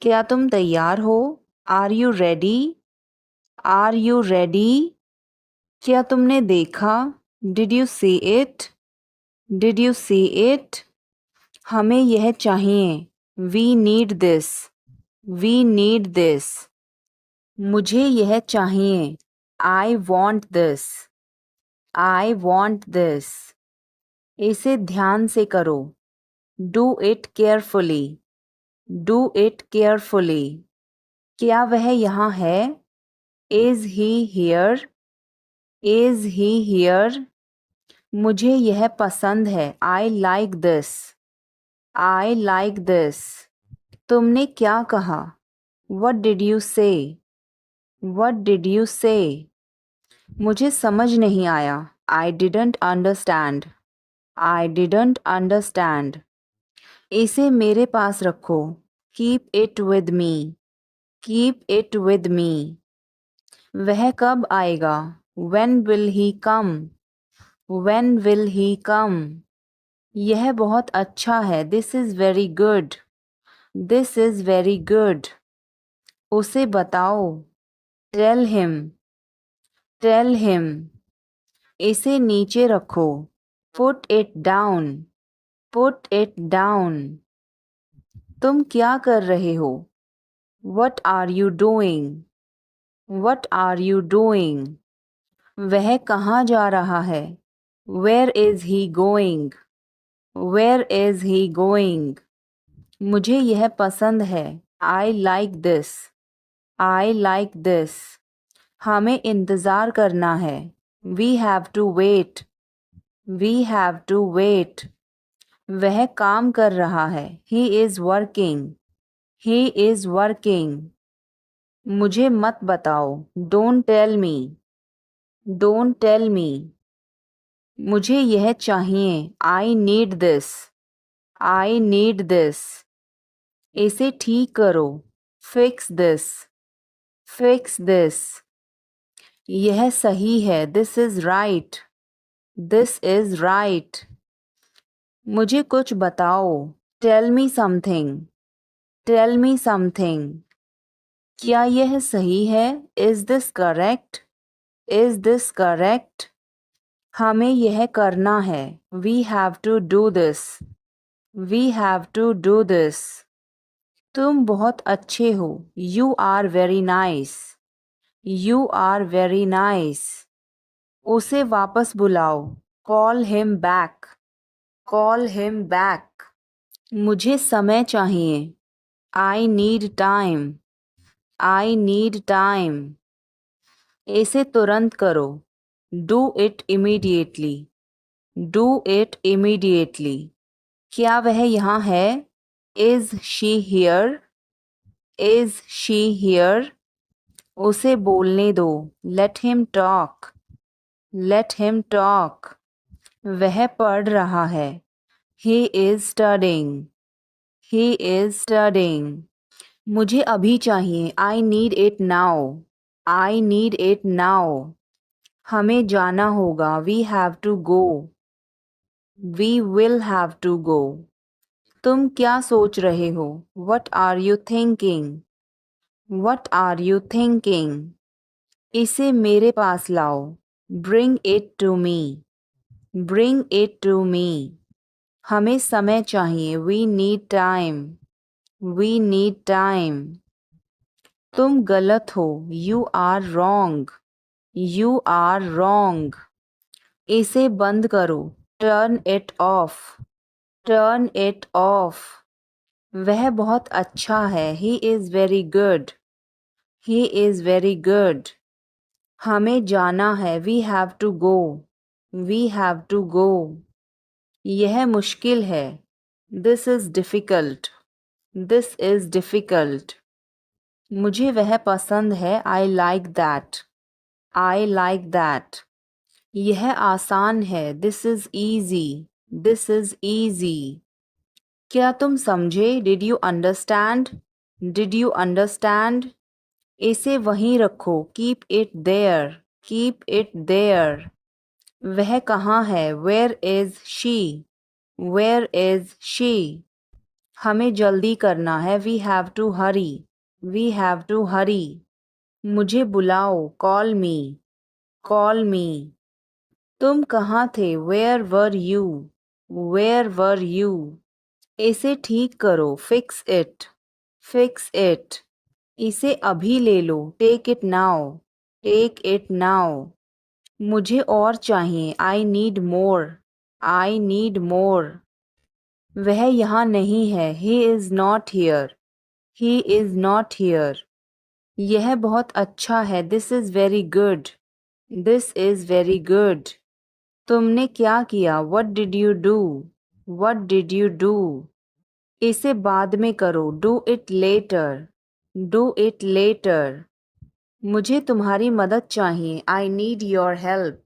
क्या तुम तैयार हो? Are you ready? Are you ready? क्या तुमने देखा? Did you see it? Did you see it? हमें यह चाहिए। We need this. We need this. मुझे यह चाहिए। I want this. I want this. इसे ध्यान से करो। Do it carefully. Do it carefully. क्या वह यहाँ है? Is he here? Is he here? मुझे यह पसंद है। I like this. I like this. तुमने क्या कहा? वट डिड यू से? वट डिड यू से? मुझे समझ नहीं आया। I didn't understand. I didn't understand. इसे मेरे पास रखो। Keep it with me. Keep it with me. वह कब आएगा? When will he come? When will he come? यह बहुत अच्छा है। This is very good. This is very good. उसे बताओ। Tell him. Tell him. इसे नीचे रखो। Put it down. Put it down. तुम क्या कर रहे हो? What are you doing? What are you doing? वह कहाँ जा रहा है? Where is he going? Where is he going? मुझे यह पसंद है। I like this. I like this. हमें इंतज़ार करना है। We have to wait. We have to wait. वह काम कर रहा है। He is working. He is working. मुझे मत बताओ। Don't tell me. Don't tell me. मुझे यह चाहिए। I need this. I need this. इसे ठीक करो। Fix this. Fix this. यह सही है। This is right. This is right. मुझे कुछ बताओ। Tell me something. Tell me something. क्या यह सही है? Is this correct? Is this correct? हमें यह करना है। We have to do this. We have to do this. तुम बहुत अच्छे हो। You are very nice. You are very nice. उसे वापस बुलाओ। Call him back. Call him back. मुझे समय चाहिए। I need time. I need time. इसे तुरंत करो। Do it immediately. Do it immediately. क्या वह यहाँ है? Is she here? Is she here? उसे बोलने दो। Let him talk. Let him talk. वह पढ़ रहा है। He is studying. He is studying. मुझे अभी चाहिए। I need it now. I need it now. हमें जाना होगा। We have to go. We will have to go. तुम क्या सोच रहे हो? What are you thinking? What are you thinking? इसे मेरे पास लाओ। Bring it to me. Bring it to me. हमें समय चाहिए। We need time. We need time. तुम गलत हो। You are wrong. You are wrong. इसे बंद करो। Turn it off. Turn it off. वह बहुत अच्छा है। He is very good. He is very good. हमें जाना है। We have to go. We have to go. यह मुश्किल है। This is difficult. This is difficult. मुझे वह पसंद है। I like that. I like that. यह आसान है। This is easy. This is easy. क्या तुम समझे? Did you understand? Did you understand? इसे वहीं रखो। Keep it there. Keep it there. वह कहाँ है? Where is she? Where is she? हमें जल्दी करना है, we have to hurry, we have to hurry. मुझे बुलाओ, कॉल मी, कॉल मी। तुम कहाँ थे, where were you, where were you. इसे ठीक करो, फिक्स इट, फिक्स इट। इसे अभी ले लो, take it now, take it now. मुझे और चाहिए, I need more, I need more. वह यहाँ नहीं है, he is not here, he is not here. यह बहुत अच्छा है, this is very good, this is very good. तुमने क्या किया, what did you do, what did you do. इसे बाद में करो, do it later, do it later. मुझे तुम्हारी मदद चाहिए, I need your help,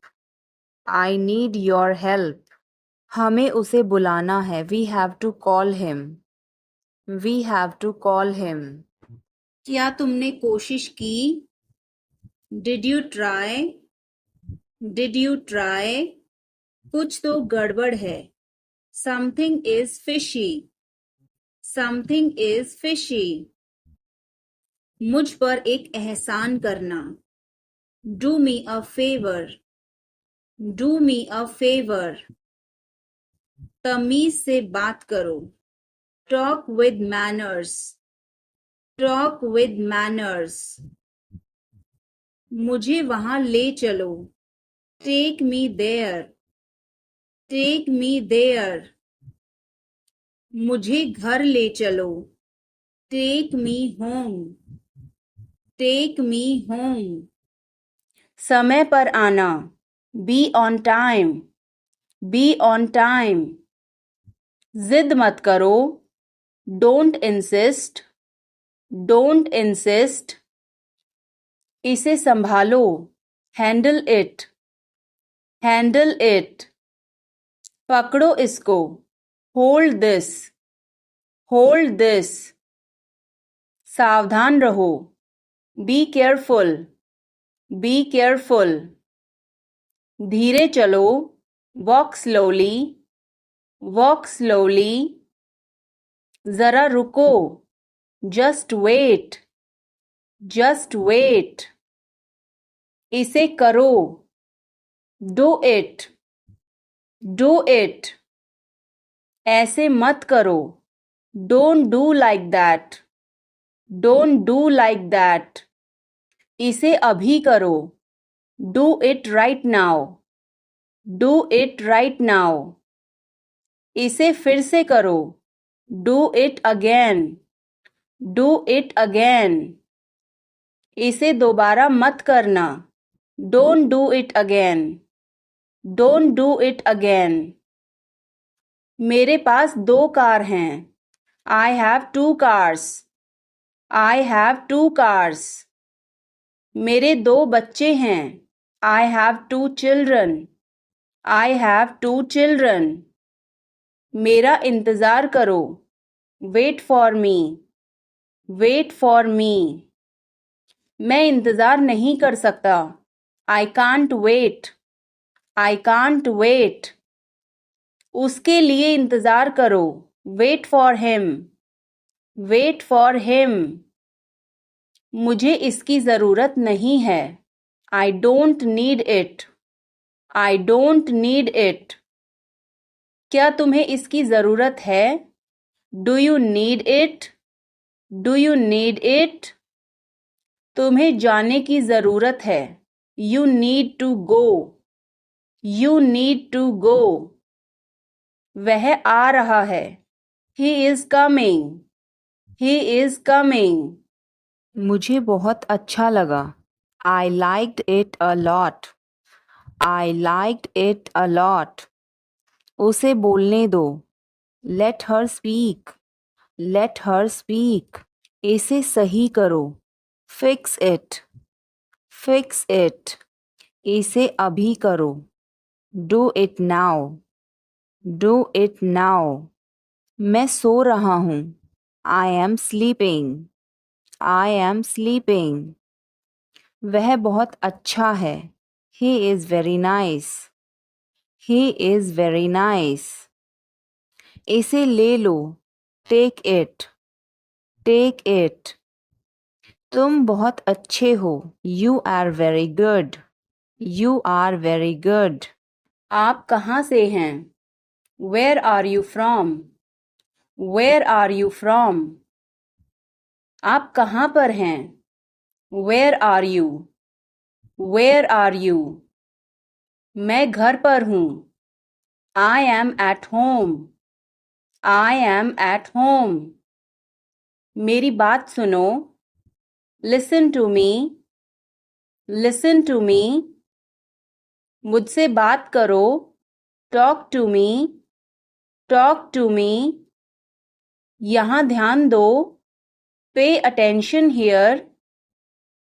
I need your help. हमें उसे बुलाना है, we have to call him, we have to call him. क्या तुमने कोशिश की, did you try, did you try. कुछ तो गड़बड़ है, something is fishy, something is fishy. मुझ पर एक एहसान करना, do me a favour, do me a favour. तमीज से बात करो, talk with manners, talk with manners. मुझे वहां ले चलो, take me there, take me there. मुझे घर ले चलो, take me home, take me home. समय पर आना, be on time, B on time. जिद मत करो, डोंट इंसिस्ट, डोंट इंसिस्ट। इसे संभालो, हैंडल इट, हैंडल इट। पकड़ो इसको, होल्ड दिस, होल्ड दिस। सावधान रहो, बी केयरफुल, बी केयरफुल। धीरे चलो, वॉक स्लोली, वॉक स्लोली। जरा रुको, जस्ट वेट, जस्ट वेट। इसे करो, डू इट, डू इट। ऐसे मत करो, don't do like that, don't do like that. इसे अभी करो, do it right now, do it right now. इसे फिर से करो, do it again, do it again. इसे दोबारा मत करना, don't do it again, don't do it again. मेरे पास 2 कार हैं, I have 2 cars, I have 2 cars. मेरे 2 बच्चे हैं, I have 2 children, I have 2 children. मेरा इंतज़ार करो, wait for me, wait for me. मैं इंतज़ार नहीं कर सकता, I can't wait, I can't wait. उसके लिए इंतज़ार करो, wait for him, wait for him. मुझे इसकी ज़रूरत नहीं है, I don't need it, I don't need it. क्या तुम्हें इसकी ज़रूरत है, do you need it, do you need it. तुम्हें जाने की ज़रूरत है, you need to go, you need to go. वह आ रहा है, he is coming, he is coming. मुझे बहुत अच्छा लगा, I liked it a lot, I liked it a lot. उसे बोलने दो, let her speak, let her speak. इसे सही करो, फिक्स इट, फिक्स इट। इसे अभी करो, do it now, do it now. मैं सो रहा हूँ, I am sleeping, I am sleeping. वह बहुत अच्छा है, he is very nice, he is very nice. इसे ले लो, टेक इट, टेक इट। तुम बहुत अच्छे हो, you are very good, you are very good. आप कहाँ से हैं? Where are you from, where are you from. आप कहाँ पर हैं? Where are you, where are you. मैं घर पर हूँ, I am at home, I am at home. मेरी बात सुनो, listen to me, listen to me. मुझसे बात करो, talk to me, talk to me. यहाँ ध्यान दो, pay attention here,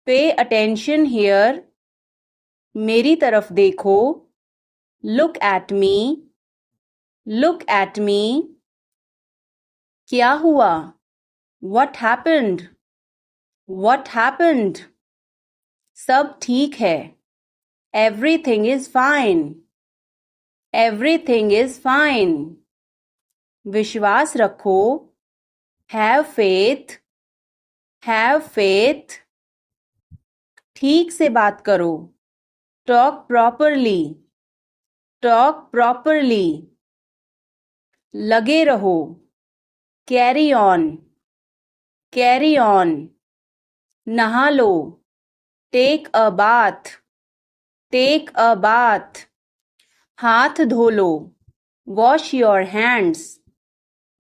pay attention here. मेरी तरफ देखो, look at me, look at me. क्या हुआ? What happened? What happened? सब ठीक है, everything is fine, everything is fine। विश्वास रखो, have faith, have faith। ठीक से बात करो, talk properly, talk properly। लगे रहो, carry on, carry on। नहा लो, take a bath, take a bath। हाथ धो लो, wash your hands,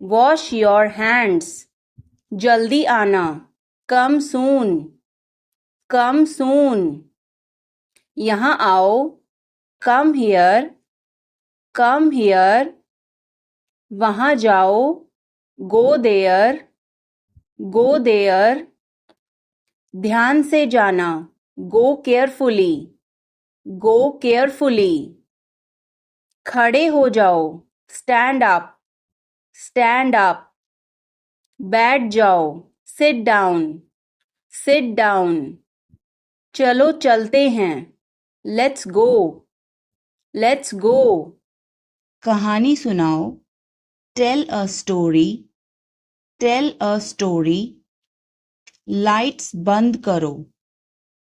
wash your hands। जल्दी आना, come soon, come soon। यहाँ आओ, come here, come here। वहाँ जाओ, go there, go there। ध्यान से जाना, go carefully, go carefully। खड़े हो जाओ, stand up, stand up। बैठ जाओ, sit down, sit down। चलो चलते हैं, let's go, let's go। कहानी सुनाओ, tell a story, tell a story। Lights बंद करो,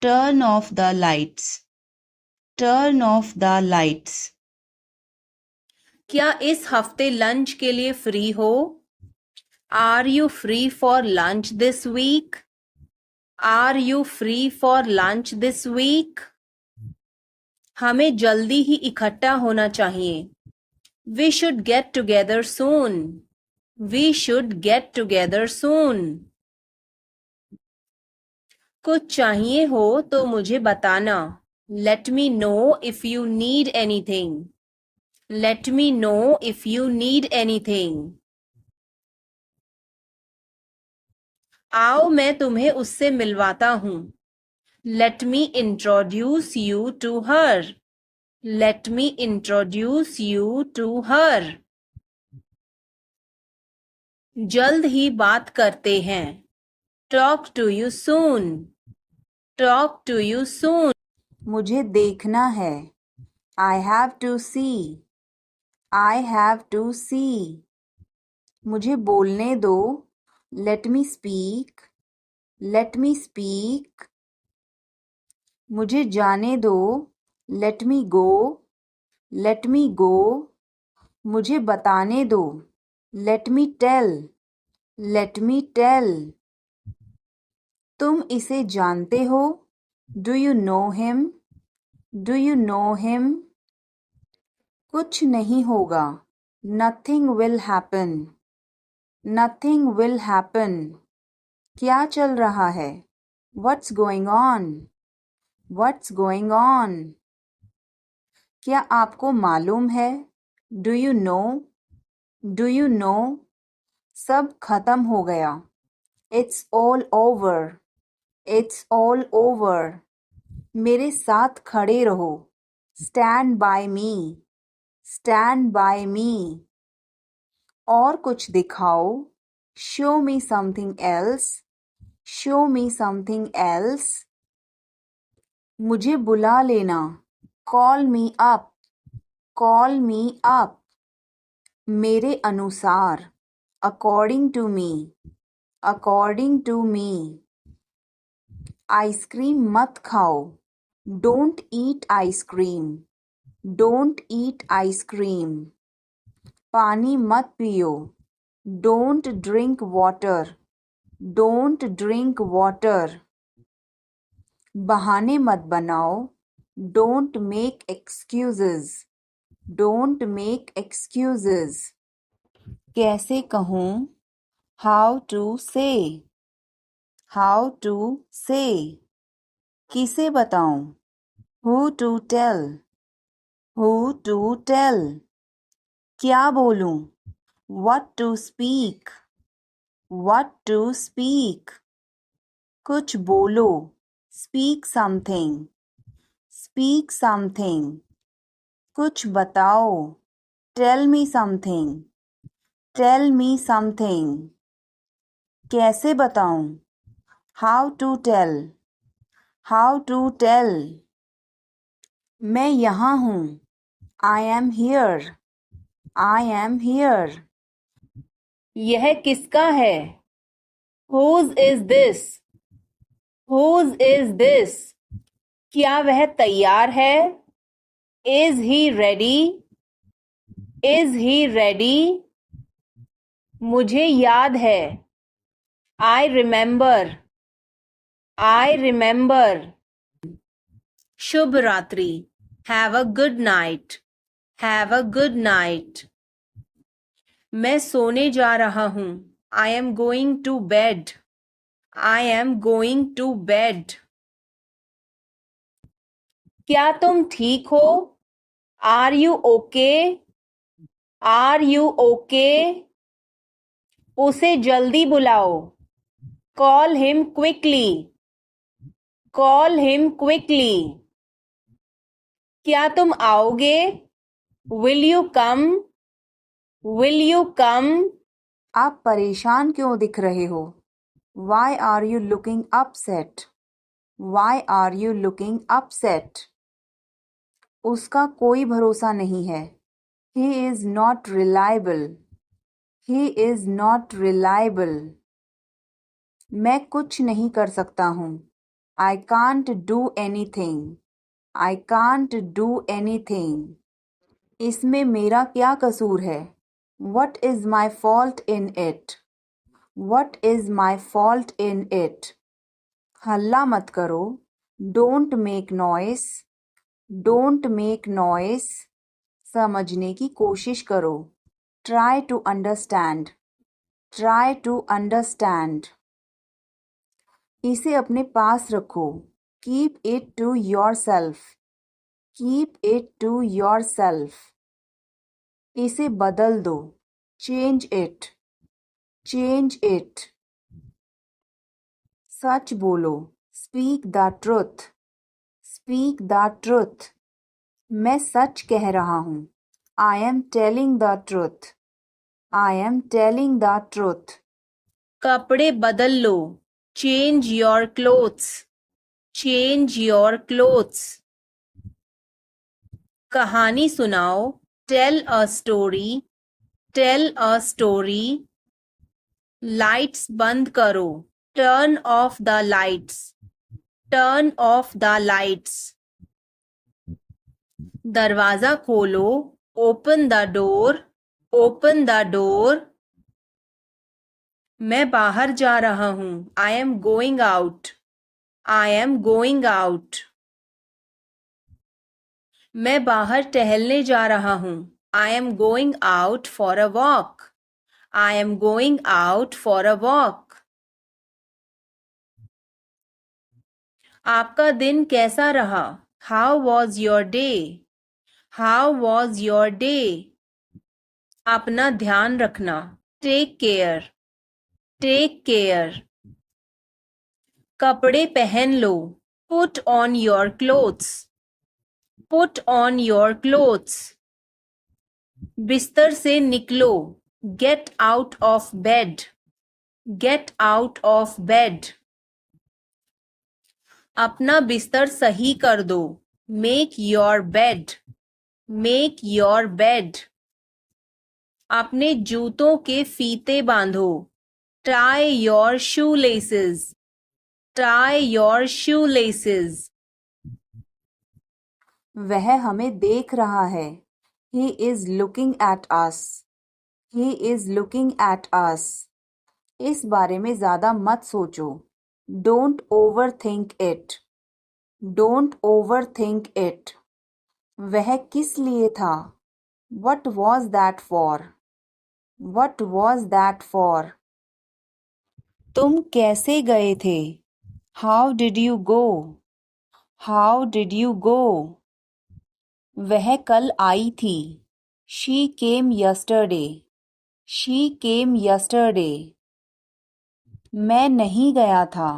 turn off the lights, turn off the lights। क्या इस हफ्ते लंच के लिए फ्री हो? Are you free for lunch this week? Are you free for lunch this week? हमें जल्दी ही इकट्ठा होना चाहिए, We should get together soon, We should get together soon। कुछ चाहिए हो तो मुझे बताना, Let me know if you need anything, Let me know if you need anything। आओ मैं तुम्हें उससे मिलवाता हूँ, Let me introduce you to her, Let me introduce you to her। जल्द ही बात करते हैं, Talk to you soon, Talk to you soon। मुझे देखना है, I have to see, I have to see। मुझे बोलने दो, Let me speak, Let me speak। मुझे जाने दो, Let me go, Let me go। मुझे बताने दो, Let me tell, Let me tell। तुम इसे जानते हो, Do you know him, Do you know him। कुछ नहीं होगा, Nothing will happen, Nothing will happen। क्या चल रहा है, What's going on, What's going on। क्या आपको मालूम है, Do you know, Do you know। सब खत्म हो गया, It's all over, It's all over। मेरे साथ खड़े रहो, Stand by me, Stand by me। और कुछ दिखाओ, Show me something else, Show me something else। मुझे बुला लेना, Call me up, Call me up। मेरे अनुसार, according to me, according to me. Ice cream मत खाओ, don't eat ice cream, don't eat ice cream. पानी मत पियो, don't drink water, don't drink water. बहाने मत बनाओ, don't make excuses, don't make excuses. कैसे कहूँ, how to say, how to say. किसे बताऊं, who to tell, who to tell. क्या बोलूं, what to speak, what to speak. कुछ बोलो, speak something, speak something. कुछ बताओ, tell me something, tell me something. कैसे बताऊं, how to tell, how to tell. मैं यहाँ हूँ, I am here, I am here. यह किसका है, whose is this, whose is this. क्या वह तैयार है, is he ready, is he ready. मुझे याद है, I remember, I remember. शुभ रात्रि, have a good night, have a good night. मैं सोने जा रहा हूँ, I am going to bed, I am going to bed. क्या तुम ठीक हो, are you okay, are you okay. उसे जल्दी बुलाओ, call him quickly, call him quickly. क्या तुम आओगे, will you come, will you come. आप परेशान क्यों दिख रहे हो, why are you looking upset, why are you looking upset. उसका कोई भरोसा नहीं है, he is not reliable, he is not reliable. मैं कुछ नहीं कर सकता हूँ, I can't do anything, I can't do anything. इसमें मेरा क्या कसूर है, what is my fault in it, what is my fault in it. हल्ला मत करो, don't make noise, don't make noise. समझने की कोशिश करो, try to understand, try to understand. इसे अपने पास रखो, keep it to yourself, keep it to yourself. इसे बदल दो, change it, change it. सच बोलो, speak the truth, speak the truth. मैं सच कह रहा हूँ, I am telling the truth, I am telling the truth. कपड़े बदल लो, change your clothes, change your clothes. कहानी सुनाओ, tell a story, tell a story. Lights बंद करो, turn off the lights, turn off the lights. दरवाजा खोलो, open the door, open the door. मैं बाहर जा रहा हूँ, I am going out, I am going out. मैं बाहर टहलने जा रहा हूँ, I am going out for a walk, I am going out for a walk. आपका दिन कैसा रहा, how was your day, how was your day. अपना ध्यान रखना, take care, take care. कपड़े पहन लो, put on your clothes, put on your clothes. बिस्तर से निकलो, get out of bed, get out of bed. अपना बिस्तर सही कर दो, make your bed, make your bed. अपने जूतों के फीते बांधो। Tie your shoelaces. Tie your shoelaces. वह हमें देख रहा है. He is looking at us. He is looking at us. इस बारे में ज़्यादा मत सोचो. Don't overthink it. Don't overthink it. वह किस लिए था? What was that for? What was that for? तुम कैसे गए थे? How did you go? How did you go? वह कल आई थी. She came yesterday. She came yesterday. मैं नहीं गया था.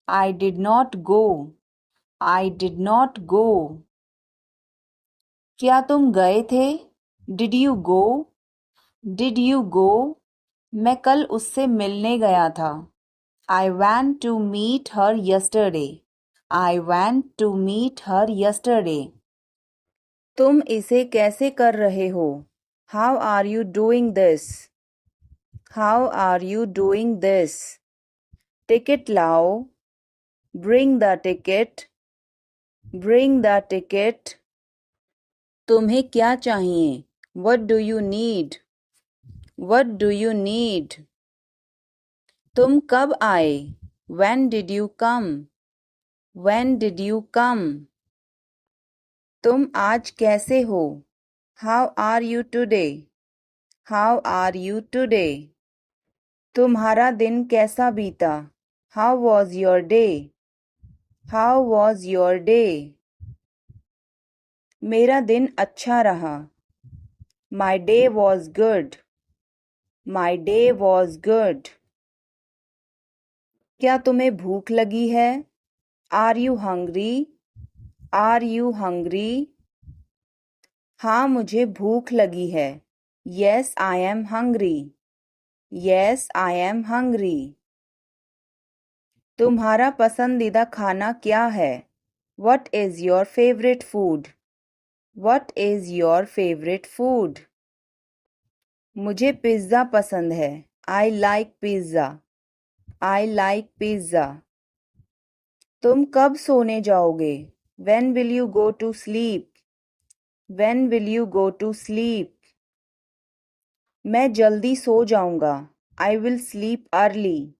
I did not go. I did not go. क्या तुम गए थे? Did you go? Did you go? मैं कल उससे मिलने गया था. I went to meet her yesterday. I went to meet her yesterday. तुम इसे कैसे कर रहे हो? How are you doing this? How are you doing this? Ticket लाओ. Bring the ticket. Bring the ticket. तुम्हें क्या चाहिए? What do you need? What do you need? तुम कब आए? When did you come? When did you come? तुम आज कैसे हो? How are you today? How are you today? तुम्हारा दिन कैसा बीता? How was your day? How was your day? मेरा दिन अच्छा रहा. My day was good. My day was good. क्या तुम्हें भूख लगी है? Are you hungry? Are you hungry? हाँ मुझे भूख लगी है. Yes, I am hungry. Yes, I am hungry. तुम्हारा पसंदीदा खाना क्या है? What is your favorite food? What is your favorite food? मुझे पिज़्ज़ा पसंद है. I like pizza. I like pizza. तुम कब सोने जाओगे? When will you go to sleep? When will you go to sleep? मैं जल्दी सो जाऊंगा. I will sleep early.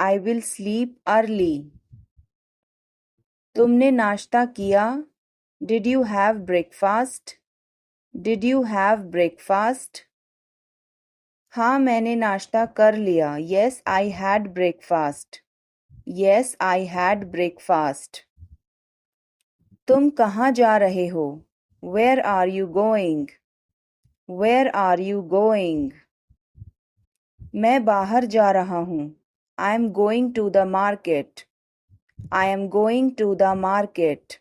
I will sleep early. तुमने नाश्ता किया? Did you have breakfast? Did you have breakfast? हाँ मैंने नाश्ता कर लिया. Yes, I had breakfast. Yes, I had breakfast. तुम कहाँ जा रहे हो? Where are you going? Where are you going? मैं बाहर जा रहा हूँ. I am going to the market. I am going to the market.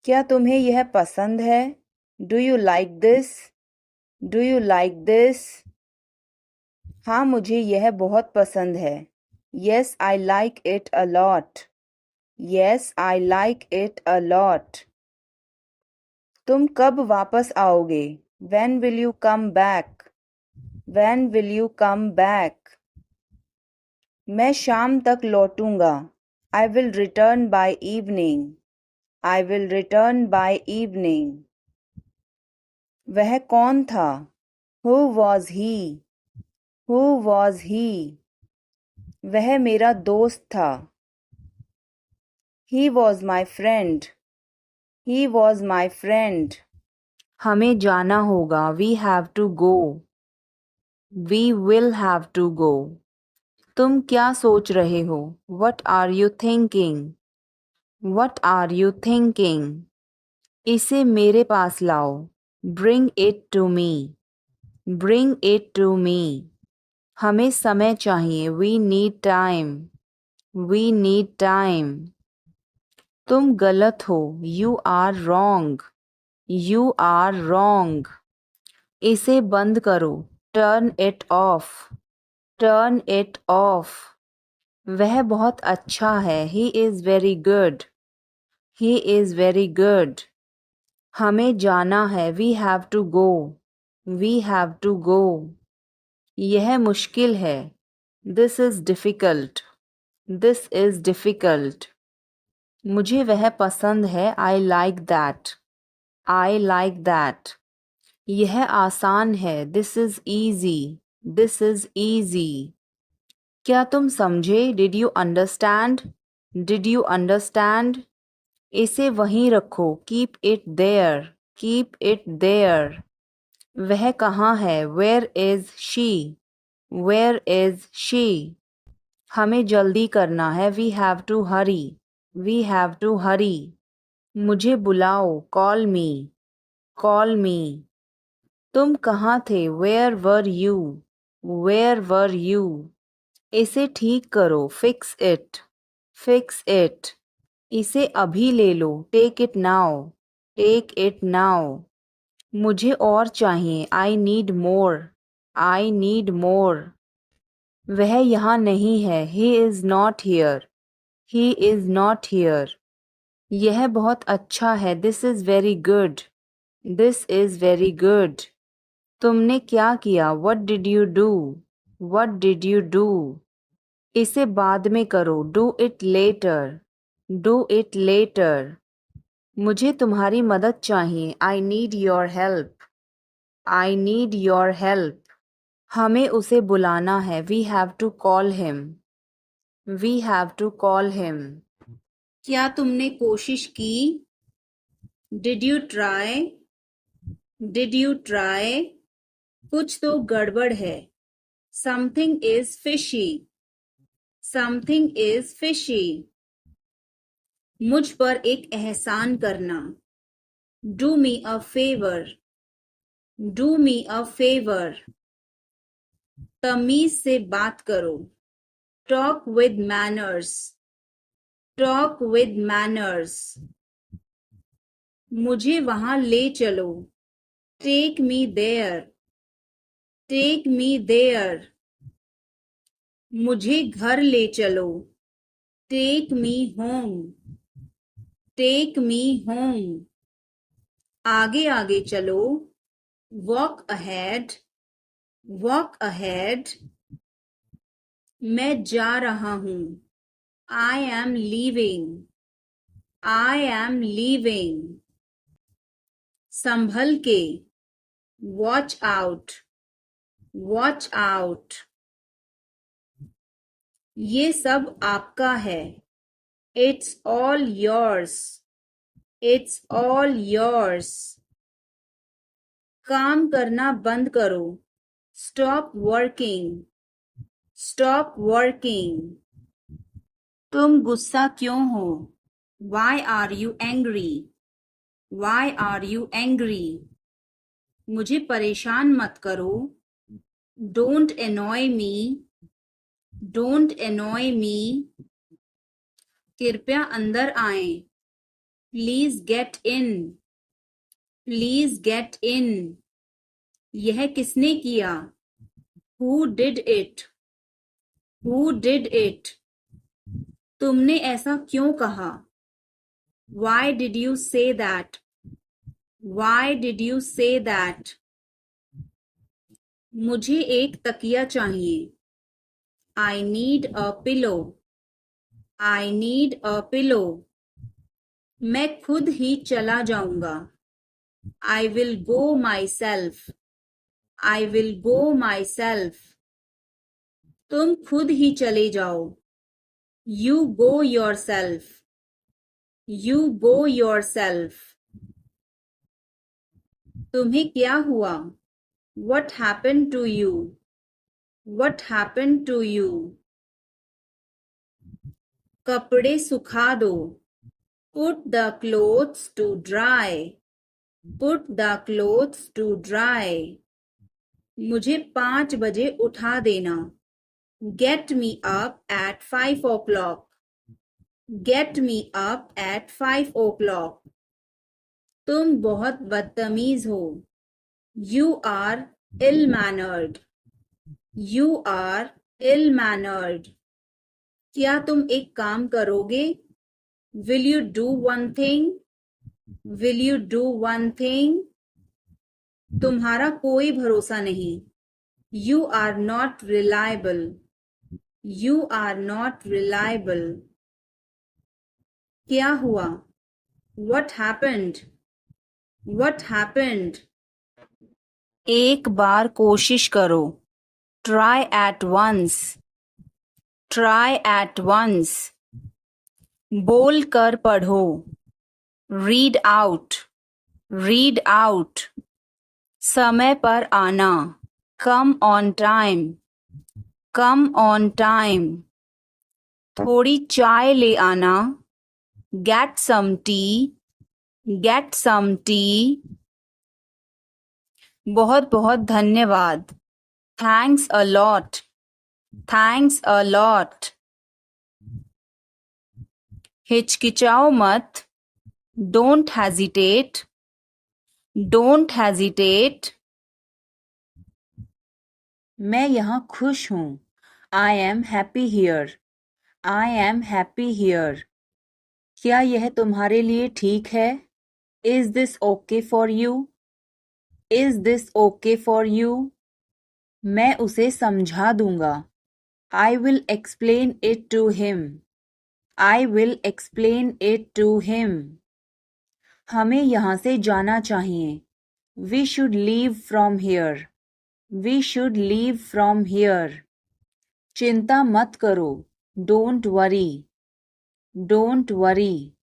क्या तुम्हें यह पसंद है? Do you like this? Do you like this? हाँ मुझे यह बहुत पसंद है. Yes, I like it a lot. Yes, I like it a lot. तुम कब वापस आओगे? When will you come back? When will you come back? मैं शाम तक लौटूंगा. I will return by evening. I will return by evening. वह कौन था? Who was he? Who was he? वह मेरा दोस्त था. He was my friend. He was my friend. हमें जाना होगा. We have to go. We will have to go. तुम क्या सोच रहे हो? What are you thinking? What are you thinking? इसे मेरे पास लाओ. Bring it to me. Bring it to me. हमें समय चाहिए. We need time. We need time. तुम गलत हो. You are wrong. You are wrong. इसे बंद करो. Turn it off. Turn it off. वह बहुत अच्छा है. He is very good. He is very good. हमें जाना है. We have to go. We have to go. यह मुश्किल है. This is difficult. This is difficult. मुझे वह पसंद है. I like that. I like that. यह आसान है. This is easy. This is easy. क्या तुम समझे? Did you understand? Did you understand? इसे वहीं रखो. Keep it there. Keep it there. वह कहाँ है? Where is she? Where is she? हमें जल्दी करना है. We have to hurry. We have to hurry. मुझे बुलाओ. Call me. Call me. तुम कहाँ थे? Where were you? Where were you? इसे ठीक करो. Fix it. Fix it. इसे अभी ले लो. Take it now. Take it now. मुझे और चाहिए. I need more. I need more. वह यहाँ नहीं है. He is not here. He is not here. यह बहुत अच्छा है. This is very good. This is very good. तुमने क्या किया? What did you do? What did you do? इसे बाद में करो. Do it later. Do it later. मुझे तुम्हारी मदद चाहिए. I need your help. I need your help. हमें उसे बुलाना है. We have to call him. We have to call him. क्या तुमने कोशिश की? Did you try? Did you try? कुछ तो गड़बड़ है. Something is fishy. Something is fishy. मुझ पर एक एहसान करना. Do me a favor. Do me a favor. तमीज से बात करो. Talk with manners. Talk with manners. मुझे वहां ले चलो. Take me there. Take me there. मुझे घर ले चलो. Take me home. Take me home. आगे आगे चलो. Walk ahead. Walk ahead. मैं जा रहा हूँ. I am leaving. I am leaving. संभल के. Watch out. Watch out. ये सब आपका है. It's all yours. It's all yours. काम करना बंद करो. Stop working. Stop working. तुम गुस्सा क्यों हो? Why are you angry? Why are you angry? मुझे परेशान मत करो. Don't annoy me. Don't annoy me. कृपया अंदर आएं. Please get in. Please get in. यह किसने किया? Who did it? Who did it? तुमने ऐसा क्यों कहा? Why did you say that? Why did you say that? मुझे एक तकिया चाहिए. I need a pillow. I need a pillow. मैं खुद ही चला जाऊंगा. I will go myself. I will go myself. तुम खुद ही चले जाओ. You go yourself. You go yourself. तुम्हें क्या हुआ? What happened to you? What happened to you? कपड़े सुखा दो. Put the clothes to dry. Put the clothes to dry. मुझे 5 बजे उठा देना. Get me up at 5 o'clock. Get me up at 5 o'clock. तुम बहुत बदतमीज हो. You are ill-mannered. You are ill-mannered. क्या तुम एक काम करोगे? Will you do one thing? Will you do one thing? तुम्हारा कोई भरोसा नहीं। You are not reliable. You are not reliable. क्या हुआ? What happened? What happened? एक बार कोशिश करो। Try at once. Try at once. बोल कर पढ़ो। Read out. Read out. समय पर आना। Come on time. Come on time. थोड़ी चाय ले आना। Get some tea. Get some tea. बहुत बहुत धन्यवाद। Thanks a lot. Thanks a lot. हिचकिचाओ मत। Don't hesitate. Don't hesitate. मैं यहाँ खुश हूँ। I am happy here. I am happy here. क्या यह तुम्हारे लिए ठीक है? Is this okay for you? Is this okay for you? मैं उसे समझा दूंगा। I will explain it to him. I will explain it to him. हमें यहाँ से जाना चाहिए। We should leave from here. We should leave from here. चिंता मत करो। Don't worry. Don't worry.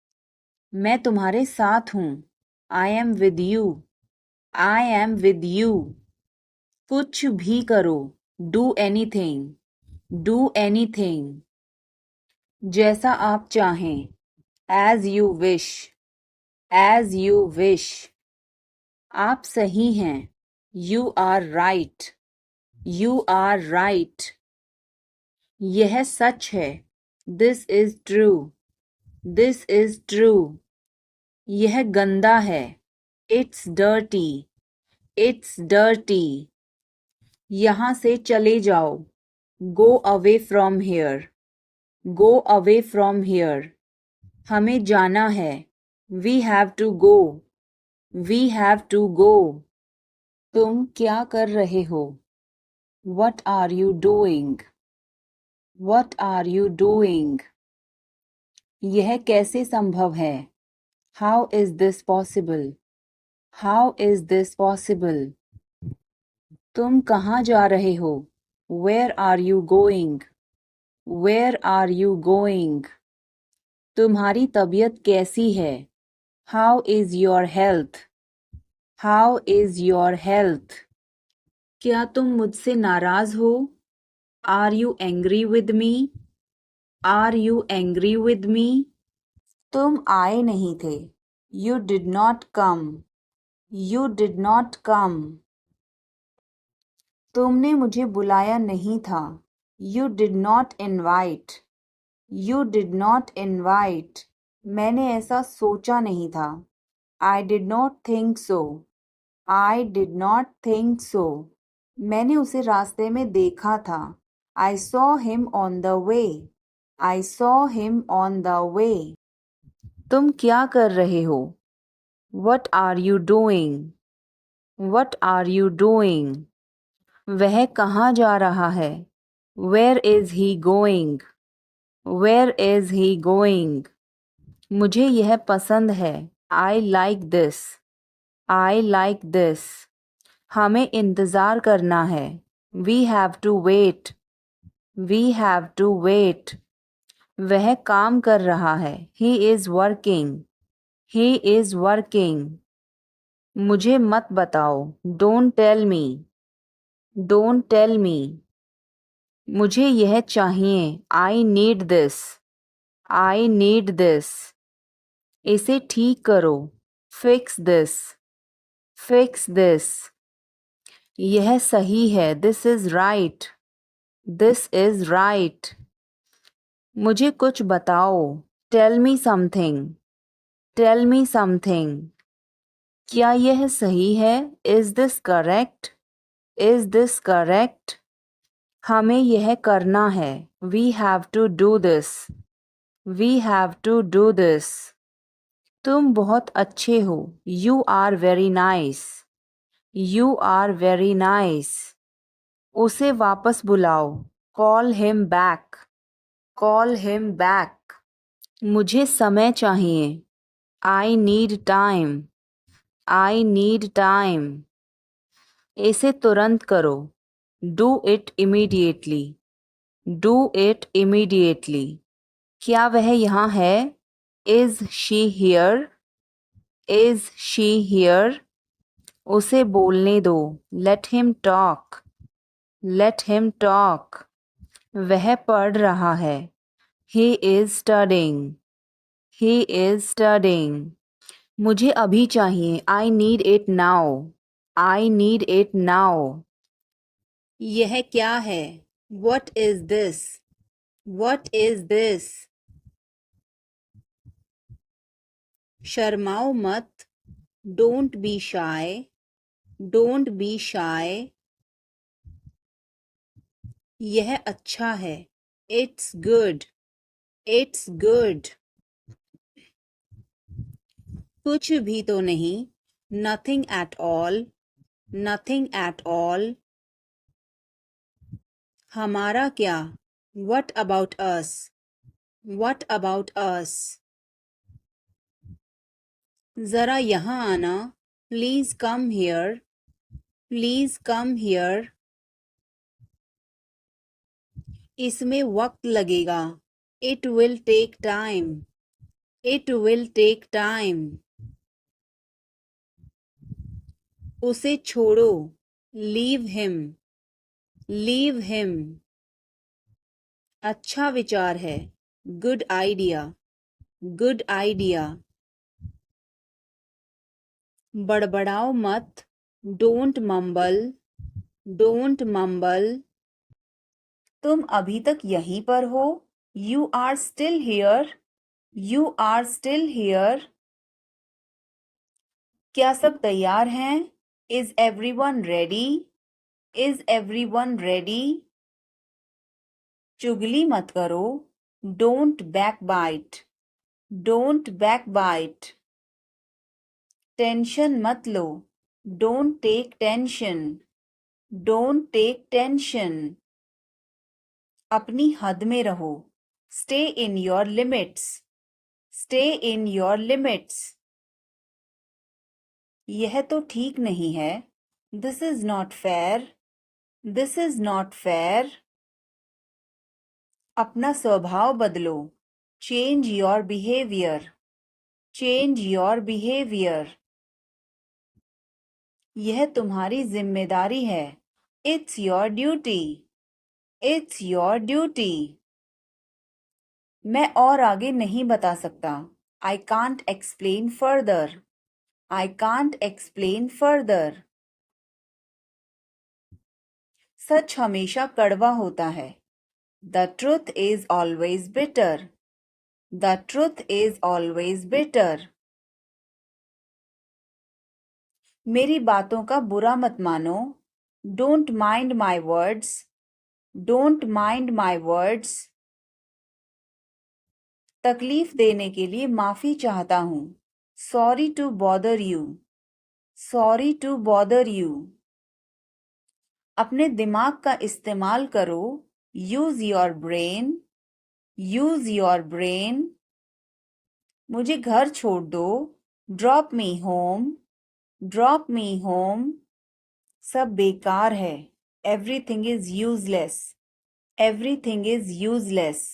मैं तुम्हारे साथ हूँ। I am with you. I am with you. कुछ भी करो। Do anything. Do anything. जैसा आप चाहें। As you wish. As you wish. आप सही हैं। You are right. You are right. यह सच है। This is true. This is true. यह गंदा है। It's dirty. It's dirty. यहाँ से चले जाओ। Go away from here. Go away from here. हमें जाना है। We have to go. We have to go. तुम क्या कर रहे हो? What are you doing? What are you doing? यह कैसे संभव है? How is this possible? How is this possible? तुम कहाँ जा रहे हो? Where are you going? Where are you going? तुम्हारी तबीयत कैसी है? How is your health? How is your health? क्या तुम मुझसे नाराज हो? Are you angry with me? Are you angry with me? तुम आए नहीं थे। You did not come. You did not come. तुमने मुझे बुलाया नहीं था। You did not invite. You did not invite. मैंने ऐसा सोचा नहीं था। I did not think so. I did not think so. मैंने उसे रास्ते में देखा था। I saw him on the way. I saw him on the way. तुम क्या कर रहे हो? What are you doing? What are you doing? वह कहाँ जा रहा है? Where is he going? Where is he going? मुझे यह पसंद है। I like this. I like this. हमें इंतज़ार करना है। We have to wait. We have to wait. वह काम कर रहा है। He is working. He is working. मुझे मत बताओ। Don't tell me. Don't tell me. मुझे यह चाहिए। I need this. I need this. इसे ठीक करो। Fix this. Fix this. यह सही है। This is right. This is right. मुझे कुछ बताओ। Tell me something. Tell me something. क्या यह सही है? Is this correct? Is this correct? हमें यह करना है। We have to do this. We have to do this. तुम बहुत अच्छे हो। You are very nice. You are very nice. उसे वापस बुलाओ। Call him back. Call him back. मुझे समय चाहिए। I need time. I need time. इसे तुरंत करो। Do it immediately. Do it immediately. क्या वह यहाँ है? Is she here? Is she here? उसे बोलने दो। Let him talk. Let him talk. वह पढ़ रहा है। He is studying. He is studying. मुझे अभी चाहिए। I need it now. I need it now. यह क्या है? What is this? What is this? शर्माओ मत। Don't be shy. Don't be shy. यह अच्छा है। It's good. It's good. कुछ भी तो नहीं। Nothing at all. Nothing at all. हमारा क्या? What about us? What about us? जरा यहाँ आना। Please come here. Please come here. इसमें वक्त लगेगा। It will take time. It will take time. उसे छोड़ो। Leave him. Leave him. अच्छा विचार है। Good idea. Good idea. बड़बड़ाओ मत। Don't mumble. Don't mumble. तुम अभी तक यहीं पर हो? You are still here. You are still here. क्या सब तैयार हैं? Is everyone ready? Is everyone ready? चुगली मत करो। Don't backbite. Don't backbite. Tension मत लो। Don't take tension. Don't take tension. अपनी हद में रहो। Stay in your limits. Stay in your limits. यह तो ठीक नहीं है। This is not fair. This is not fair. अपना स्वभाव बदलो। Change your behavior. Change your behavior. यह तुम्हारी जिम्मेदारी है। It's your duty. It's your duty. मैं और आगे नहीं बता सकता। I can't explain further. I can't explain further. सच हमेशा कड़वा होता है। The truth is always bitter. The truth is always bitter. मेरी बातों का बुरा मत मानो। Don't mind my words. Don't mind my words. तकलीफ देने के लिए माफी चाहता हूँ। Sorry to bother you. Sorry to bother you. अपने दिमाग का इस्तेमाल करो। Use your brain. Use your brain. मुझे घर छोड़ दो। Drop me home. Drop me home. सब बेकार है। Everything is useless. Everything is useless.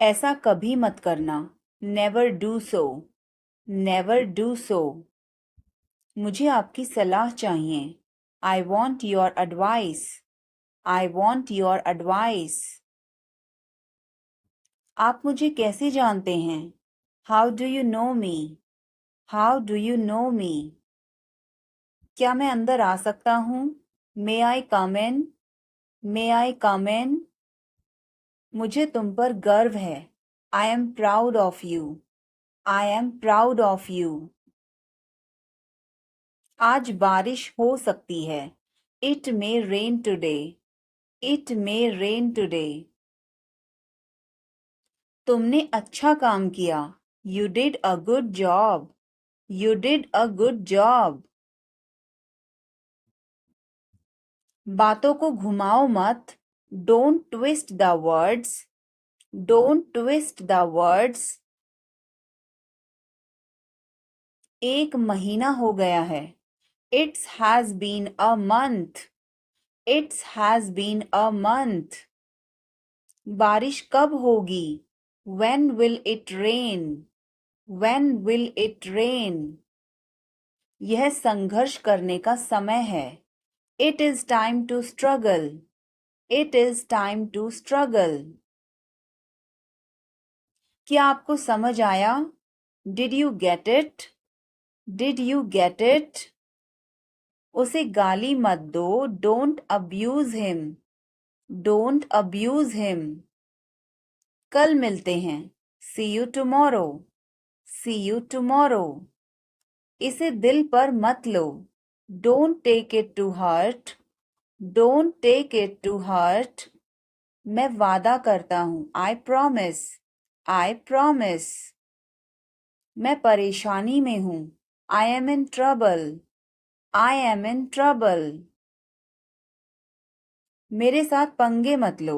ऐसा कभी मत करना। Never do so. Never do so. मुझे आपकी सलाह चाहिए। I want your advice. I want your advice. आप मुझे कैसे जानते हैं? How do you know me? How do you know me? क्या मैं अंदर आ सकता हूँ? May I come in? May I come in? मुझे तुम पर गर्व है। I am proud of you. I am proud of you. आज बारिश हो सकती है। It may rain today. It may rain today. तुमने अच्छा काम किया। You did a good job. You did a good job. बातों को घुमाओ मत, don't twist the words, don't twist the words. एक महीना हो गया है, it's has been a month, it's has been a month. बारिश कब होगी, when will it rain, when will it rain। यह संघर्ष करने का समय है, it is time to struggle, it is time to struggle। क्या आपको समझ आया, did you get it, did you get it। उसे गाली मत दो, don't abuse him, don't abuse him। कल मिलते हैं, see you tomorrow, see you tomorrow। इसे दिल पर मत लो, don't take it to heart, don't take it to heart। मैं वादा करता हूँ, I promise, I promise। मैं परेशानी में हूँ, I am in trouble, I am in trouble। मेरे साथ पंगे मत लो,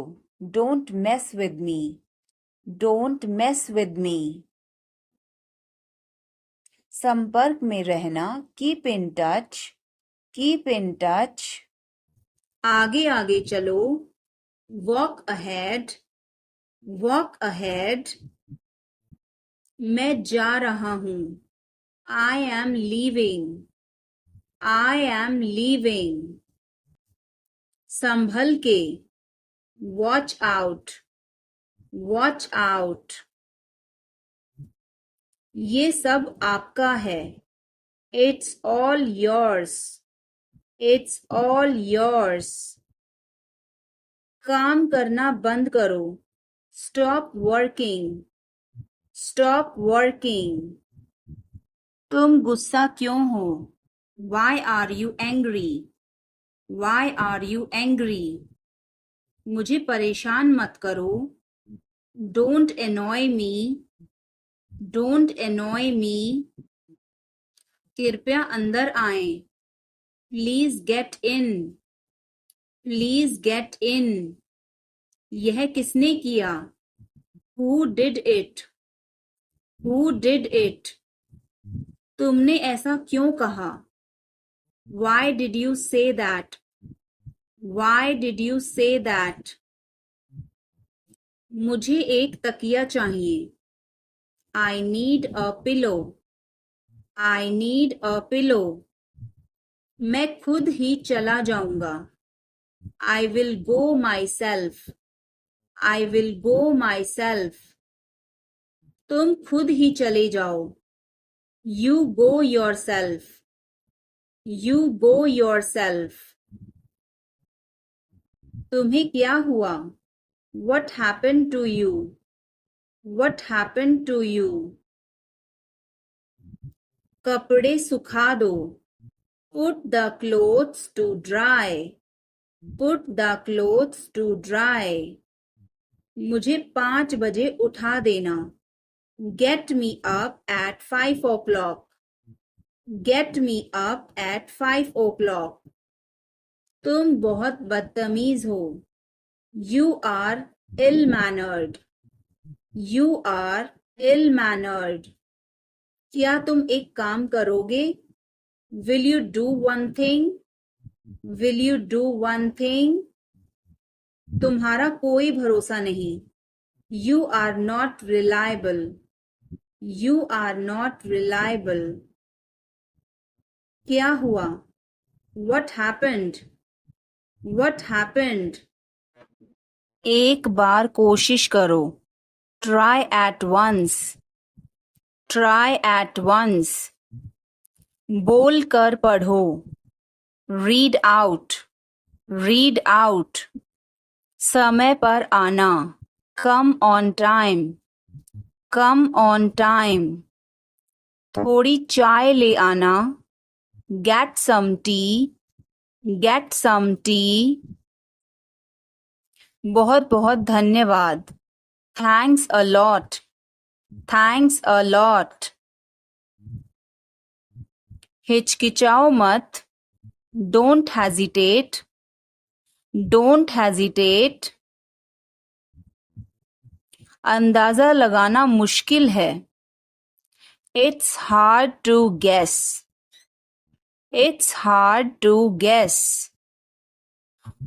don't mess with me, don't mess with me। संपर्क में रहना, keep in touch, keep in touch। आगे आगे चलो, walk ahead, walk ahead। मैं जा रहा हूँ, I am leaving, I am leaving। संभल के, watch out, watch out। ये सब आपका है, it's all yours, it's all yours। काम करना बंद करो, stop working, stop working। तुम गुस्सा क्यों हो, why are you angry, why are you angry। मुझे परेशान मत करो, don't annoy me, don't annoy me। कृपया अंदर आएं, please get in, please get in. यह किसने किया, who did it, who did it. तुमने ऐसा क्यों कहा, why did you say that, why did you say that. मुझे एक तकिया चाहिए, I need a pillow, I need a pillow. मैं खुद ही चला जाऊंगा, I will go my self, I will go my self. तुम खुद ही चले जाओ, you go your self, you go yourself. तुम्हें क्या हुआ, what happen to you, what happen to you. कपड़े सुखा दो, put the clothes to dry, put the clothes to dry. मुझे 5 बजे उठा देना, get me up at 5 o'clock, get me up at 5 o'clock। तुम बहुत बदतमीज हो, you are ill mannered, you are ill mannered. क्या तुम एक काम करोगे, will you do one thing, will you do one thing. तुम्हारा कोई भरोसा नहीं, you are not reliable, you are not reliable. क्या हुआ, वट हैपेंड, वट हैपेंड। एक बार कोशिश करो, try at once, try at once. बोल कर पढ़ो, रीड आउट, रीड आउट। समय पर आना, come on time, come on time. थोड़ी चाय ले आना, get some tea, get some tea. बहुत बहुत धन्यवाद, thanks a lot, thanks a lot. हिचकिचाओ मत, डोंट हेजिटेट, डोंट हेजिटेट, अंदाजा लगाना मुश्किल है। It's hard to guess, it's hard to guess.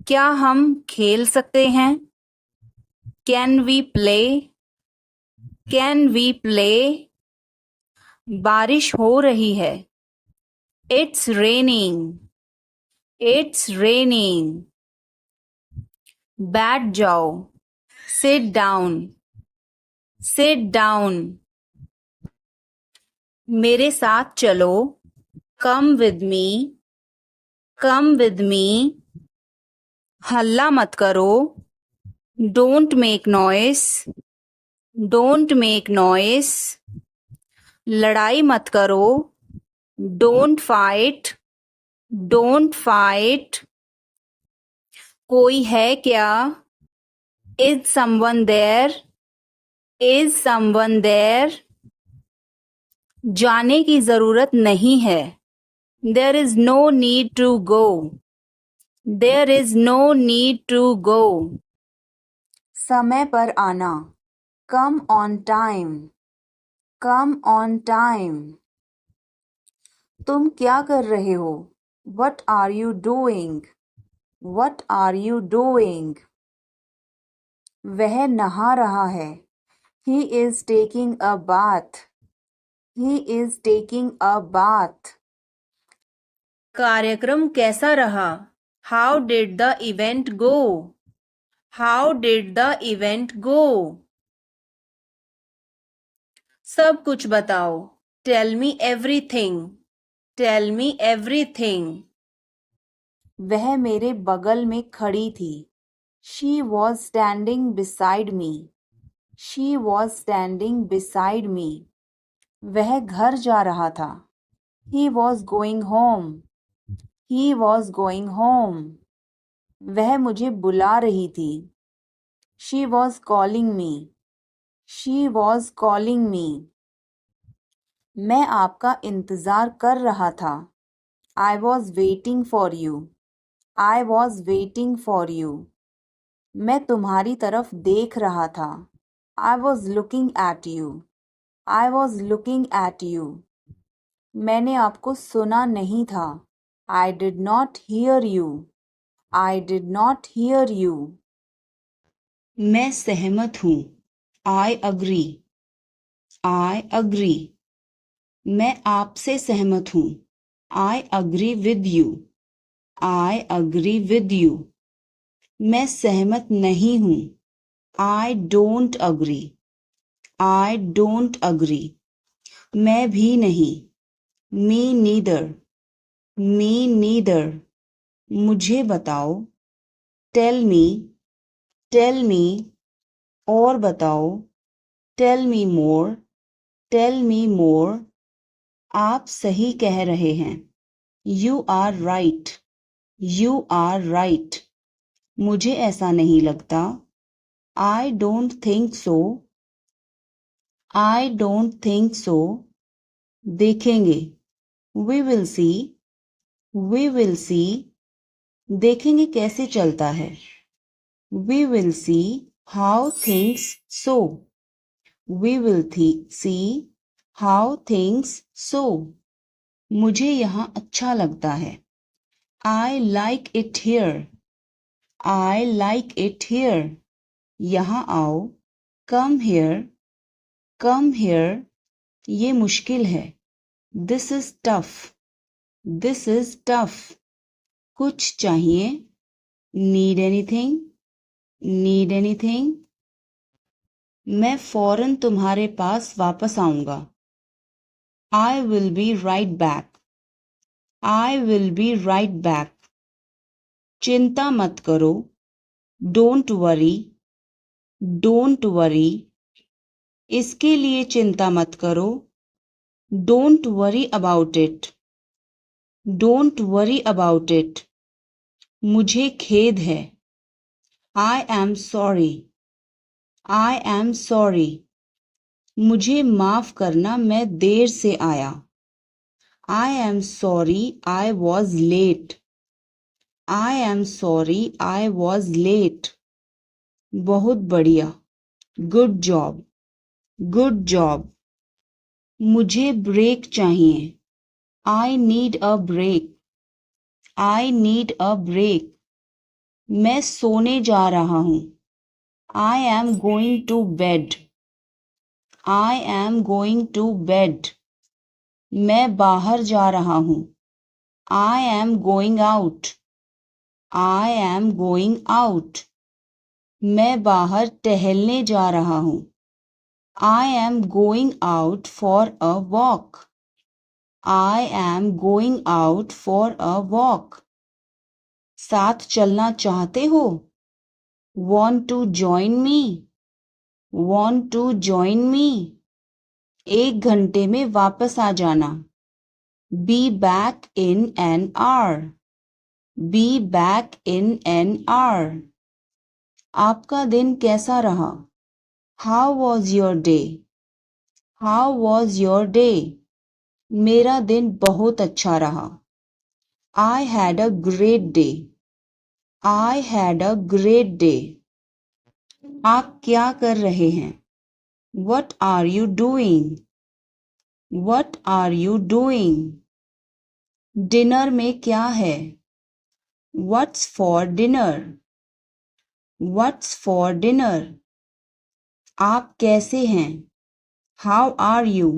क्या हम खेल सकते हैं? Can we play, can we play. बारिश हो रही है। It's raining, it's raining. बैठ जाओ, सिट डाउन, सिट डाउन। मेरे साथ चलो, come with me, come with me. हल्ला मत करो, don't make noise, don't make noise. लड़ाई मत करो, डोंट फाइट, डोंट फाइट। कोई है क्या? Is someone there, is someone there. जाने की जरूरत नहीं है। There is no need to go, there is no need to go. समय पर आना, come on time, come on time. तुम क्या कर रहे हो? What are you doing, what are you doing. वह नहा रहा है। He is taking a bath, he is taking a bath. कार्यक्रम कैसा रहा? How did the event go, how did the event go. सब कुछ बताओ, tell me everything, tell me everything. वह मेरे बगल में खड़ी थी। She was standing beside me, she was standing beside me. वह घर जा रहा था। He was going home, he was going home. वह मुझे बुला रही थी। She was calling me, she was calling me. मैं आपका इंतज़ार कर रहा था। I was waiting for you, I was waiting for you. मैं तुम्हारी तरफ देख रहा था। I was looking at you, I was looking at you. मैंने आपको सुना नहीं था। I did not here you, I did not here you. मैं सहमत हूँ। I agree, I agree. मैं आपसे सहमत हूँ। I agree with you, I agree with you. मैं सहमत नहीं हूँ। I don't agree, I don't agree. मैं भी नहीं। मी नीदर, मी नीदर। मुझे बताओ, टेल मी, टेल मी। और बताओ, टेल मी मोर, टेल मी मोर। आप सही कह रहे हैं। You are right, you are right. मुझे ऐसा नहीं लगता। I don't think so, I don't think so. देखेंगे, we will see, we will see. देखेंगे कैसे चलता है। We will see how things so, we will see how things so. मुझे यहाँ अच्छा लगता है। I like it here, I like it here. यहाँ आओ, कम हियर, कम हियर। ये मुश्किल है। This is tough, this is tough. कुछ चाहिए? Need anything, need anything. मैं फौरन तुम्हारे पास वापस आऊंगा। I will be right back, I will be right back. चिंता मत करो, डोंट वरी, डोंट वरी। इसके लिए चिंता मत करो, don't worry about it, don't worry about it. मुझे खेद है। I am sorry, I am sorry. मुझे माफ करना, मैं देर से आया। I am sorry I was late, I am sorry I was late. बहुत बढ़िया. Good job. Good job. मुझे ब्रेक चाहिए. I need a break. I need a break. मैं सोने जा रहा हूँ. I am going to bed. I am going to bed. मैं बाहर जा रहा हूँ. I am going out. I am going out. मैं बाहर टहलने जा रहा हूँ. I am going out for a walk. I am going out for a walk. साथ चलना चाहते हो? Want to join me? Want to join me? 1 घंटे में वापस आ जाना. Be back in an hour. Be back in an hour. आपका दिन कैसा रहा? How was your day? How was your day? मेरा दिन बहुत अच्छा रहा. I had a great day. I had a great day. आप क्या कर रहे हैं? What are you doing? What are you doing? Dinner में क्या है? What's for dinner? What's for dinner? आप कैसे हैं? How are you?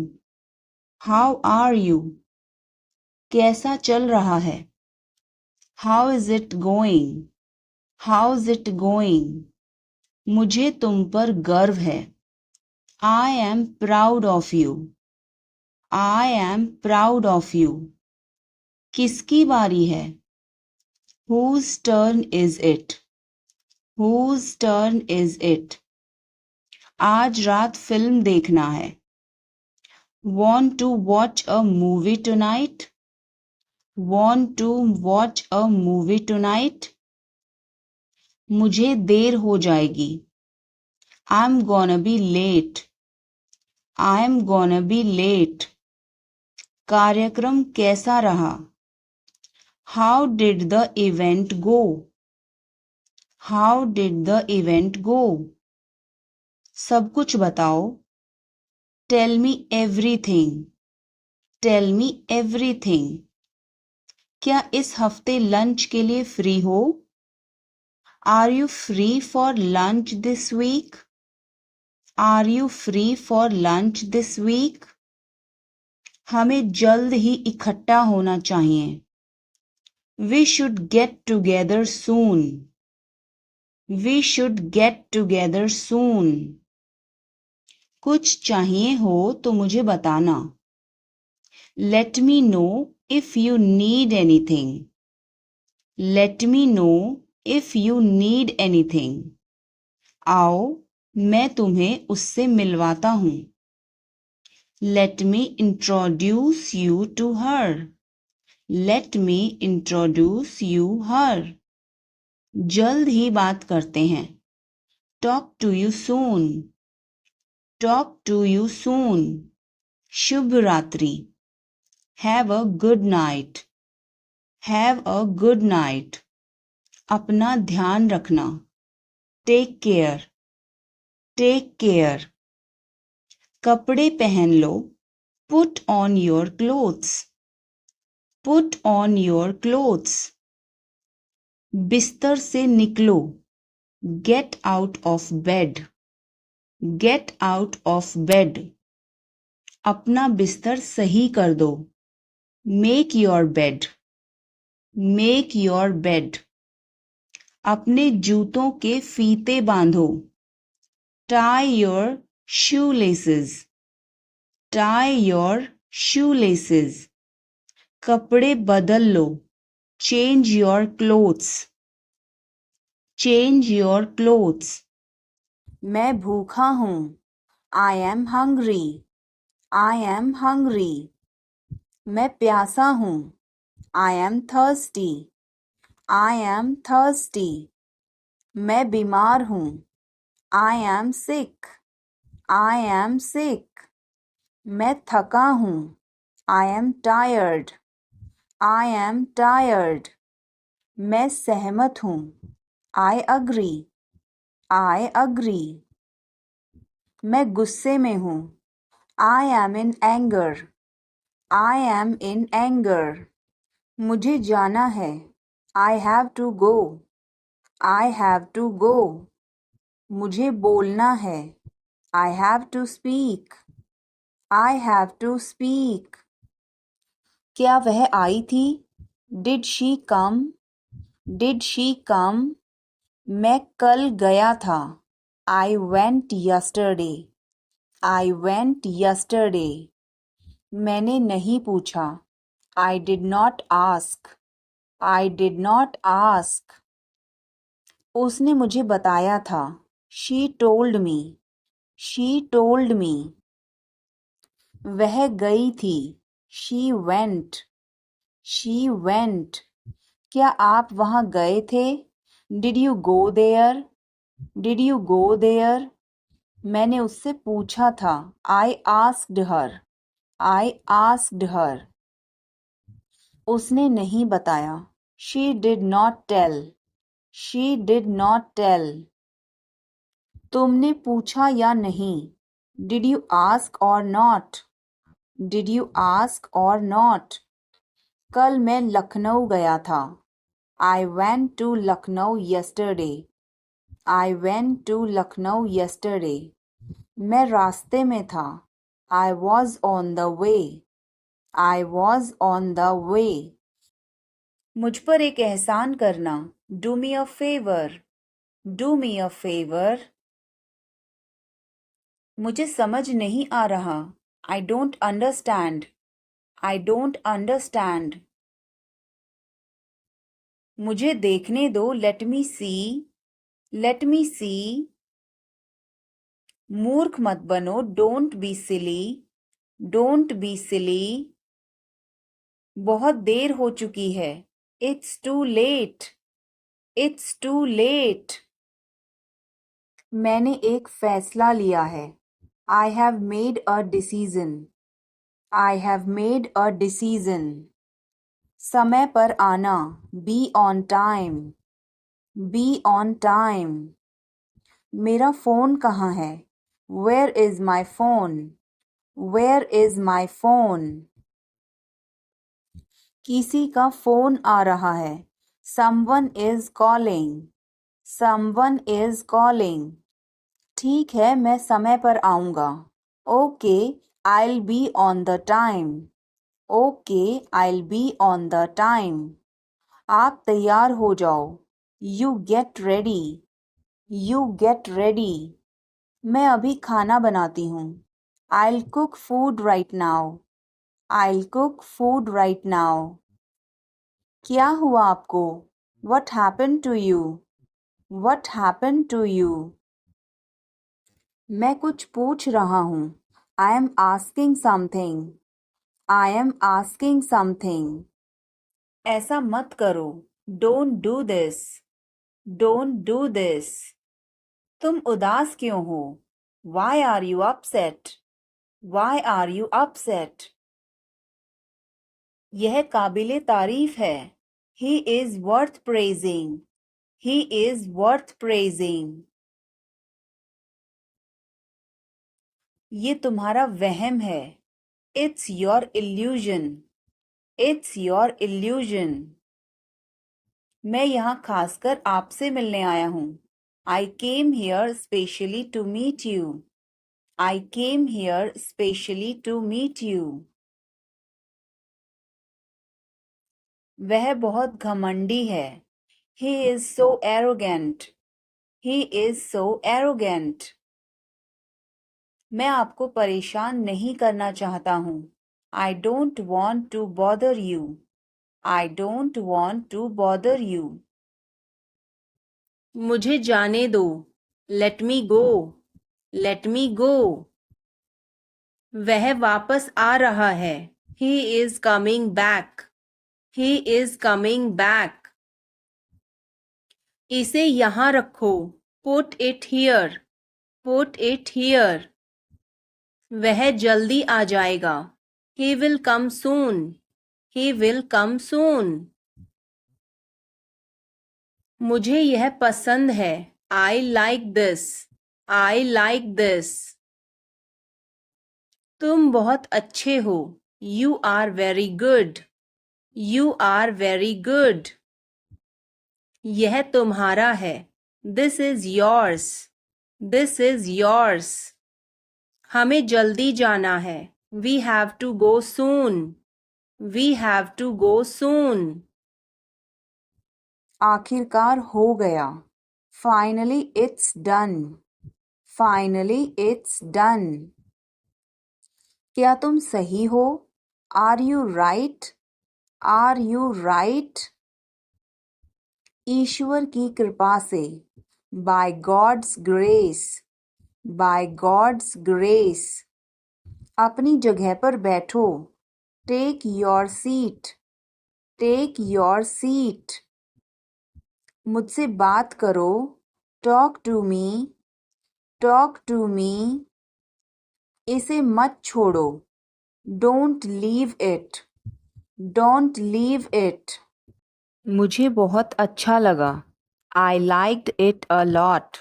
How are you? कैसा चल रहा है? How is it going? How's it going? मुझे तुम पर गर्व है. I am proud of you. I am proud of you. किसकी बारी है? Whose turn is it? Whose turn is it? आज रात फिल्म देखना है. Want to watch a movie tonight? Want to watch a movie tonight? मुझे देर हो जाएगी. I'm gonna be late. I'm gonna be late. कार्यक्रम कैसा रहा? How did the event go? How did the event go? सब कुछ बताओ. Tell me everything. Tell me everything. क्या इस हफ्ते लंच के लिए फ्री हो? Are you free for lunch this week? Are you free for lunch this week? हमें जल्द ही इकट्ठा होना चाहिए. We should get together soon. We should get together soon. कुछ चाहिए हो तो मुझे बताना. Let me know if you need anything. Let me know if you need anything. आओ मैं तुम्हें उससे मिलवाता हूँ. Let me introduce you to her. Let me introduce you her. जल्द ही बात करते हैं. Talk to you soon. Talk to you soon. शुभ रात्रि. Have a good night. Have a good night. अपना ध्यान रखना. Take care. Take care. कपड़े पहन लो. Put on your clothes. Put on your clothes. बिस्तर से निकलो. Get out of bed. Get out of bed. अपना बिस्तर सही कर दो. Make your bed. Make your bed. अपने जूतों के फीते बांधो. Tie your shoelaces. Tie your shoelaces. कपड़े बदल लो. Change your clothes. Change your clothes. मैं भूखा हूँ. I am hungry. I am hungry. मैं प्यासा हूँ. I am thirsty. I am thirsty. मैं बीमार हूँ. I am sick. I am sick. मैं थका हूँ. I am tired. I am tired. मैं सहमत हूँ. I agree. I agree. मैं गुस्से में हूँ. I am in anger. I am in anger. मुझे जाना है. I have to go. I have to go. मुझे बोलना है. I have to speak. I have to speak. क्या वह आई थी? Did she come? Did she come? मैं कल गया था. I went yesterday. I went yesterday. मैंने नहीं पूछा. I did not ask. I did not ask. उसने मुझे बताया था. She told me. She told me. वह गई थी. She went. She went. क्या आप वहाँ गए थे? Did you go there? Did you go there? मैंने उससे पूछा था. I asked her. I asked her. उसने नहीं बताया. She did not tell. She did not tell. तुमने पूछा या नहीं? Did you ask or not? Did you ask or not? कल मैं लखनऊ गया था. I went to Lucknow yesterday. I went to Lucknow yesterday. मैं रास्ते में था. I was on the way. I was on the way. मुझ पर एक एहसान करना. Do me a favor. Do me a favor. मुझे समझ नहीं आ रहा. I don't understand. I don't understand. मुझे देखने दो. Let me see. Let me see. मूर्ख मत बनो. Don't be silly. Don't be silly. बहुत देर हो चुकी है. It's too late. It's too late. मैंने एक फैसला लिया है. I have made a decision. I have made a decision. समय पर आना. Be on time. Be on time. मेरा फ़ोन कहाँ है? Where is my phone? Where is my phone? किसी का फ़ोन आ रहा है. Someone is calling. Someone is calling. ठीक है, मैं समय पर आऊँगा. Okay, I'll be on the time. Okay, I'll be on the time. आप तैयार हो जाओ. You get ready. You get ready. मैं अभी खाना बनाती हूँ. I'll cook food right now. I'll cook food right now. क्या हुआ आपको? What happened to you? What happened to you? मैं कुछ पूछ रहा हूँ. I am asking something. I am asking something. ऐसा मत करो. Don't do this. Don't do this. तुम उदास क्यों हो? Why are you upset? Why are you upset? यह काबिले तारीफ है. He is worth praising. He is worth praising. ये तुम्हारा वहम है. It's your illusion. It's your illusion. मैं यहाँ खासकर आपसे मिलने आया हूँ. I came here specially to meet you. I came here specially to meet you. वह बहुत घमंडी है. He is so arrogant. He is so arrogant. मैं आपको परेशान नहीं करना चाहता हूँ. I don't want to bother you. I don't want to bother you. मुझे जाने दो. Let me go. Let me go. वह वापस आ रहा है. He is coming back. He is coming back. इसे यहाँ रखो. Put it here. Put it here. वह जल्दी आ जाएगा. He will come soon. He will come soon. मुझे यह पसंद है. I like this. I like this. तुम बहुत अच्छे हो. You are very good. You are very good. यह तुम्हारा है. This is yours. This is yours. हमें जल्दी जाना है. We have to go soon. We have to go soon. आखिरकार हो गया. Finally it's done. Finally it's done. क्या तुम सही हो? Are you right? Are you right? ईश्वर की कृपा से. By God's grace. By God's grace. अपनी जगह पर बैठो. Take your seat. Take your seat. मुझसे बात करो. Talk to me. Talk to me. इसे मत छोड़ो. Don't leave it. Don't leave it. मुझे बहुत अच्छा लगा. I liked it a lot.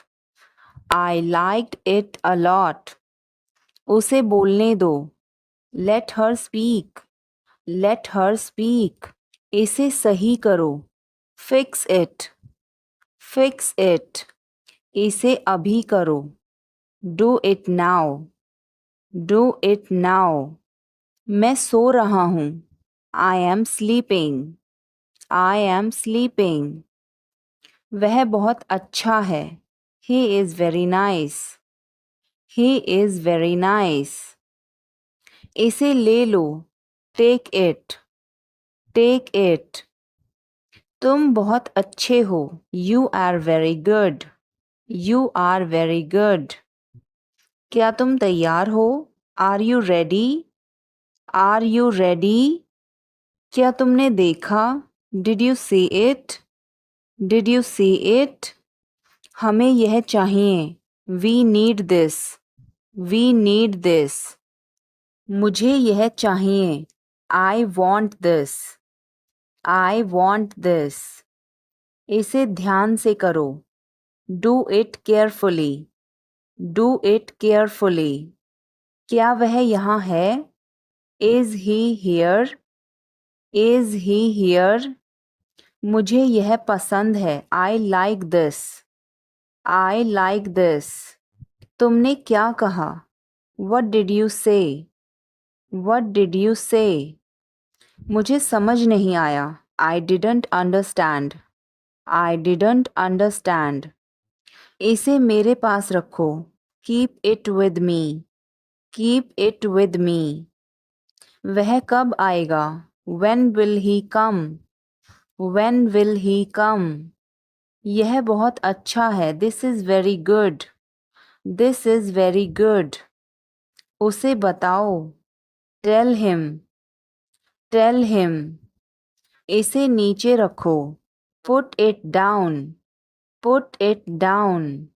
I liked it a lot. उसे बोलने दो. Let her speak. Let her speak. इसे सही करो. Fix it. Fix it. इसे अभी करो. Do it now. Do it now. मैं सो रहा हूँ. I am sleeping. I am sleeping. वह बहुत अच्छा है. He is very nice. He is very nice. इसे ले लो. Take it. Take it. तुम बहुत अच्छे हो. You are very good. You are very good. क्या तुम तैयार हो? Are you ready? Are you ready? क्या तुमने देखा? Did you see it? Did you see it? हमें यह चाहिए. We need this. We need this. मुझे यह चाहिए. I want this. I want this. इसे ध्यान से करो. Do it carefully. Do it carefully. क्या वह यहाँ है? Is he here? Is he here? मुझे यह पसंद है. I like this. I like this. तुमने क्या कहा? What did you say? What did you say? मुझे समझ नहीं आया. I didn't understand. I didn't understand. इसे मेरे पास रखो. Keep it with me. Keep it with me. वह कब आएगा? When will he come? When will he come? यह बहुत अच्छा है. This is very good. This is very good. उसे बताओ. Tell him. Tell him. इसे नीचे रखो. Put it down. Put it down.